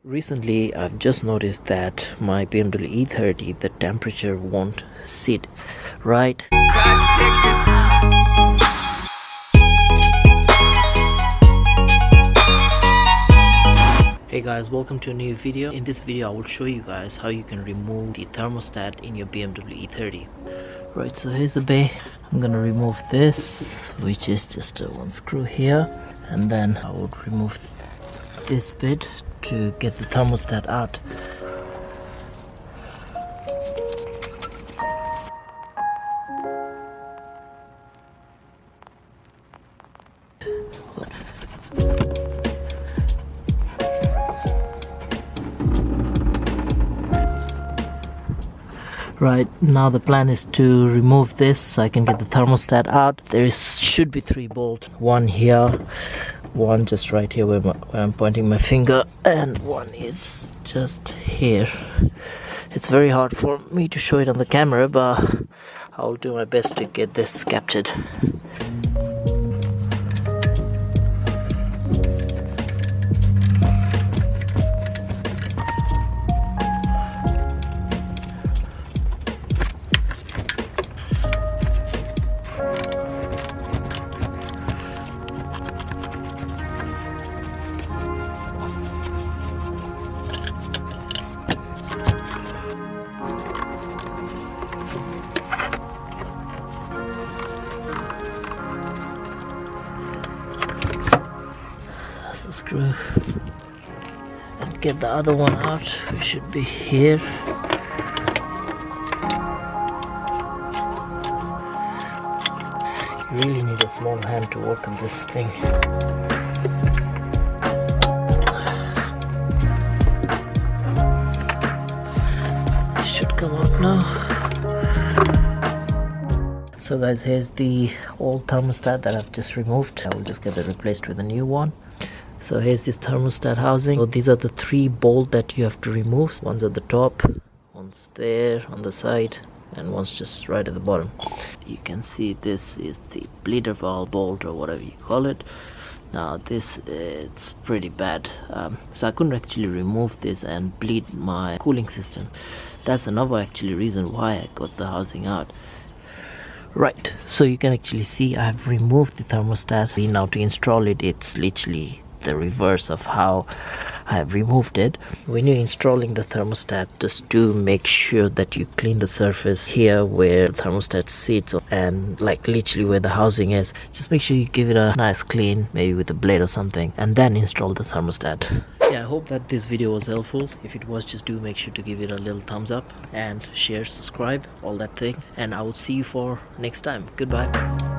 Recently, I've just noticed that my BMW E30, the temperature won't sit right. Hey guys, welcome to a new video. In this video, I will show you guys how you can remove the thermostat in your BMW E30. Right, so here's the bay. I'm gonna remove this, which is just one screw here, and then I would remove this bit to get the thermostat out. Right, now the plan is to remove this so I can get the thermostat out. Should be 3 bolts, one here, one just right here where I'm pointing my finger, and one is just here. It's very hard for me to show it on the camera, but I'll do my best to get this captured. The screw, and get the other one out, which should be here. You really need a small hand to work on this thing. It should come out now. So guys, here's the old thermostat that I've just removed. I will just get it replaced with a new one. So here's this thermostat housing. So these are the 3 bolts that you have to remove. One's at the top, one's there on the side, and one's just right at the bottom. You can see this is the bleeder valve bolt, or whatever you call it. Now this, it's pretty bad. So I couldn't actually remove this and bleed my cooling system. That's another actually reason why I got the housing out. Right, so you can actually see I have removed the thermostat. Now to install it, it's literally the reverse of how I have removed it. When you're installing the thermostat, just do make sure that you clean the surface here where the thermostat sits, and like literally where the housing is. Just make sure you give it a nice clean, maybe with a blade or something, and then install the thermostat. Yeah, I hope that this video was helpful. If it was, just do make sure to give it a little thumbs up and share, subscribe, all that thing, and I will see you for next time. Goodbye.